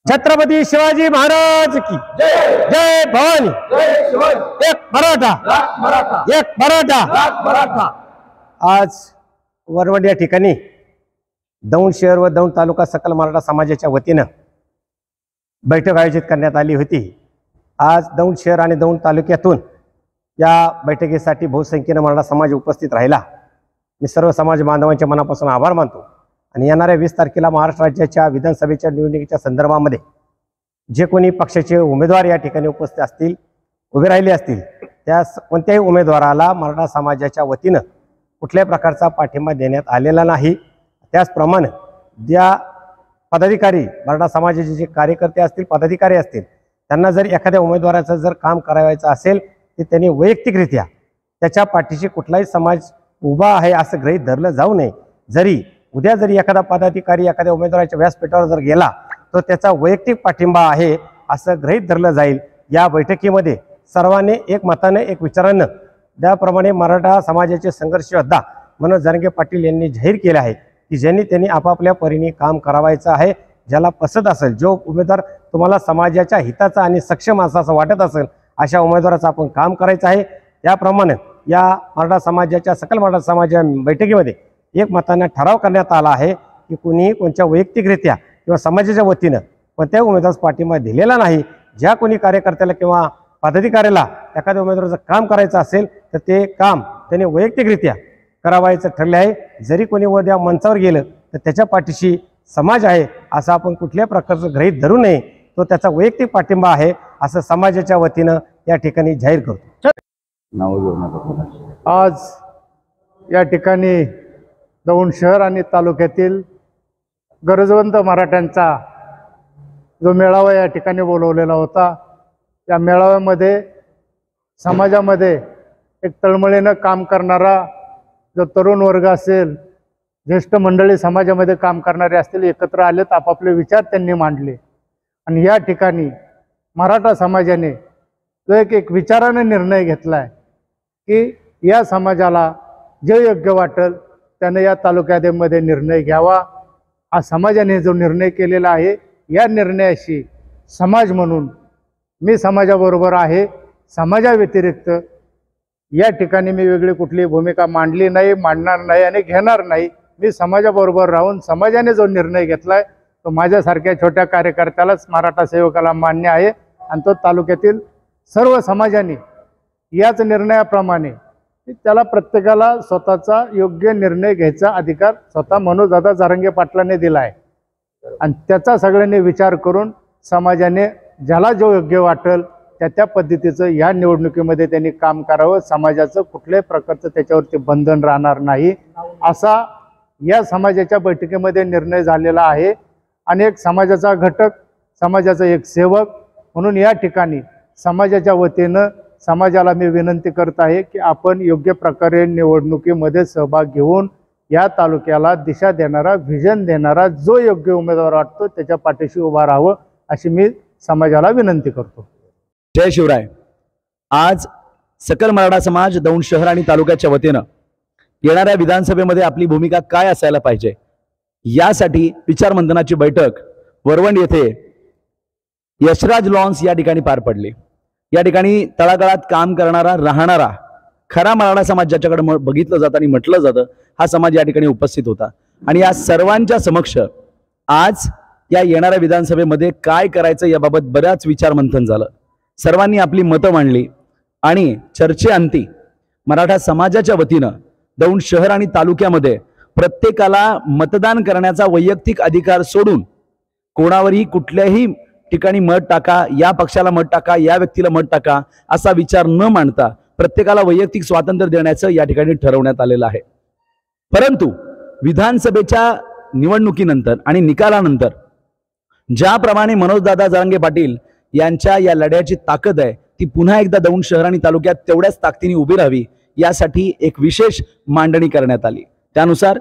छत्रपती शिवाजी महाराज की जय। जय भवानी। जय शिवाजी। एक मराठा, लाख मराठा, एक मराठा, लाख मराठा। आज वरवड या ठिकाणी दौंड शहर व दौंड तालुका सकल मराठा समाजाच्या वतीनं बैठक आयोजित करण्यात आली होती। आज दौंड शहर आणि दौंड तालुक्यातून या बैठकीसाठी बहुसंख्येने मराठा समाज उपस्थित राहिला। मी सर्व समाज बांधवांच्या मनापासून आभार मानतो आणि येणाऱ्या 20 तारखेला महाराष्ट्र राज्याच्या विधानसभेच्या निवडणुकीच्या संदर्भामध्ये जे कोणी पक्षाचे उमेदवार या ठिकाणी उपस्थित असतील, उभे राहिले असतील, त्या कोणत्याही उमेदवाराला मराठा समाजाच्या वतीनं कुठल्याही प्रकारचा पाठिंबा देण्यात आलेला नाही। त्याचप्रमाणे ज्या पदाधिकारी मराठा समाजाचे जे कार्यकर्ते असतील, पदाधिकारी असतील, त्यांना जर एखाद्या उमेदवाराचं जर काम करावायचं असेल तर त्यांनी वैयक्तिकरित्या त्याच्या पाठीशी कुठलाही समाज उभा आहे असं गृहीत धरलं जाऊ नये। जरी उद्या जरी एखादा पदाधिकारी एखाद्या उमेदवाराच्या व्यासपीठावर जर गेला तर त्याचा वैयक्तिक पाठिंबा आहे असं गृहीत धरलं जाईल। या बैठकीमध्ये सर्वांनी एक मताने एक विचारानं त्याप्रमाणे मराठा समाजाचे संघर्ष योद्धा मनोज जरांगे पाटील यांनी जाहीर केले आहे की ज्यांनी त्यांनी आपापल्या परीने काम करावायचं आहे। ज्याला पसंत असेल, जो उमेदवार तुम्हाला समाजाच्या हिताचा आणि सक्षम असं वाटत असेल, अशा उमेदवाराचं आपण काम करायचं आहे। त्याप्रमाणे या मराठा समाजाच्या सकल मराठा समाजा बैठकीमध्ये एक मताने ठराव करण्यात आला आहे की कुणीही कोणत्या वैयक्तिकरित्या किंवा समाजाच्या वतीनं कोणत्याही उमेदवारास पाठिंबा दिलेला नाही। ज्या कोणी कार्यकर्त्याला किंवा पदाधिकाऱ्याला एखाद्या उमेदवाराचं काम करायचं असेल तर ते काम त्याने वैयक्तिकरित्या करावायचं ठरले आहे। जरी कोणी उद्या मंचावर गेलं तर त्याच्या पाठीशी समाज आहे असं आपण कुठल्याही प्रकारचं गृहीत धरू नये। तो त्याचा वैयक्तिक पाठिंबा आहे असं समाजाच्या वतीनं या ठिकाणी जाहीर करतो। आज या ठिकाणी दौंड शहर आणि तालुक्यातील गरजवंत मराठ्यांचा जो मेळावा या ठिकाणी बोलवलेला होता, या मेळाव्यामध्ये समाजामध्ये एक तळमळीनं काम करणारा जो तरुण वर्ग असेल, ज्येष्ठ मंडळी समाजामध्ये काम करणारे असतील, एकत्र आलेत, आपापले विचार त्यांनी मांडले। आणि या ठिकाणी मराठा समाजाने जो एक विचाराने निर्णय घेतला आहे की या समाजाला जे योग्य वाटेल त्याने या तालुक्यामध्ये निर्णय घ्यावा। हा समाजाने जो निर्णय केलेला आहे, या निर्णयाशी समाज म्हणून मी समाजाबरोबर आहे। समाजाव्यतिरिक्त या ठिकाणी मी वेगळी कुठली भूमिका मांडली नाही, मांडणार नाही आणि घेणार नाही। मी समाजाबरोबर राहून समाजाने जो निर्णय घेतलाय तो माझ्यासारख्या छोट्या कार्यकर्त्यालाच, मराठा सेवकाला मान्य आहे आणि तो तालुक्यातील सर्व समाजाने याच निर्णयाप्रमाणे त्याला प्रत्येकाला स्वतःचा योग्य निर्णय घ्यायचा अधिकार स्वतः मनोजदादा जरांगे पाटलांनी दिला आहे। आणि त्याचा सगळ्यांनी विचार करून समाजाने ज्याला जो योग्य वाटेल त्या पद्धतीचं या निवडणुकीमध्ये त्यांनी काम करावं। समाजाचं कुठल्याही प्रकारचं त्याच्यावरती बंधन राहणार नाही असा या समाजाच्या बैठकीमध्ये निर्णय झालेला आहे। आणि एक समाजाचा घटक, समाजाचा एक सेवक म्हणून या ठिकाणी समाजाच्या वतीनं समाजाला मी विनंती करत आहे की आपण योग्य प्रकारे निवडणुकीमध्ये सहभाग घेऊन या तालुक्याला दिशा देणारा, व्हिजन देणारा जो योग्य उमेदवार वाटतो त्याच्या पाठीशी उभा राहावं अशी मी समाजाला विनंती करतो। जय शिवराय। आज सकल मराठा समाज दौंड शहर आणि तालुक्याच्या वतीनं येणाऱ्या विधानसभेमध्ये आपली भूमिका काय असायला पाहिजे यासाठी विचारमंथनाची बैठक वरवंड येथे यशराज लॉन्स या ठिकाणी पार पडली। या ठिकाणी तळागाळात काम करणारा, राहणारा खरा मराठा समाज ज्याच्याकडे बघितलं जातं आणि म्हटलं जातं, हा समाज या ठिकाणी उपस्थित होता। आणि या सर्वांच्या समक्ष आज या येणाऱ्या विधानसभेमध्ये काय करायचं याबाबत बऱ्याच विचारमंथन झालं। सर्वांनी आपली मतं मांडली आणि चर्चेअंती मराठा समाजाच्या वतीनं दौंड शहर आणि तालुक्यामध्ये प्रत्येकाला मतदान करण्याचा वैयक्तिक अधिकार सोडून कोणावरही कुठल्याही ठिकाणी मत टाका, या पक्षाला मत टाका, या व्यक्तीला मत टाका असा विचार न मांडता प्रत्येकाला वैयक्तिक स्वातंत्र्य देण्याचं या ठिकाणी ठरवण्यात आलेलं आहे। परंतु विधानसभेच्या निवडणुकीनंतर आणि निकालानंतर ज्याप्रमाणे मनोजदादा जरांगे पाटील यांच्या या लढ्याची ताकद आहे ती पुन्हा एकदा दौंड शहर आणि तालुक्यात तेवढ्याच ताकदीने उभी राहावी यासाठी एक विशेष मांडणी करण्यात आली। त्यानुसार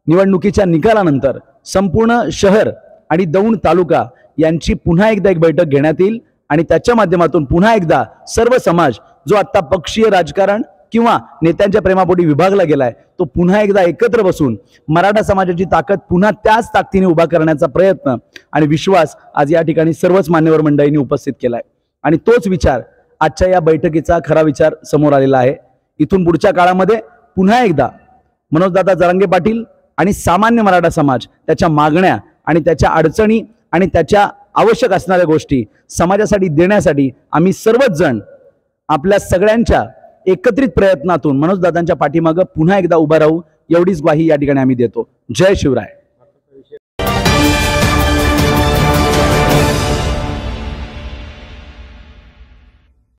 निवडणुकीच्या निकालानंतर संपूर्ण शहर आणि दौंड तालुका यांची पुन्हा एकदा एक बैठक घेण्यात येईल आणि त्याच्या माध्यमातून पुन्हा एकदा सर्व समाज जो आता पक्षीय राजकारण किंवा नेत्यांच्या प्रेमापोटी विभागला गेलाय तो पुन्हा एकदा एकत्र बसून मराठा समाजाची ताकद पुन्हा त्याच ताकदीने उभा करण्याचा प्रयत्न आणि विश्वास आज या ठिकाणी सर्वच मान्यवर मंडळींनी उपस्थित केलाय आणि तोच विचार आजच्या या बैठकीचा खरा विचार समोर आलेला आहे। इथून पुढच्या काळामध्ये पुन्हा एकदा मनोजदादा जरांगे पाटील आणि सामान्य मराठा समाज त्याच्या मागण्या आणि त्याच्या अडचणी आणि त्याच्या आवश्यक असणाऱ्या गोष्टी समाजासाठी देण्यासाठी आम्ही सर्वच जण आपल्या सगळ्यांच्या एकत्रित प्रयत्नातून मनोजदादांच्या पाठीमागे पुन्हा एकदा उभा राहू एवढीच ग्वाही या ठिकाणी आम्ही देतो। जय शिवराय।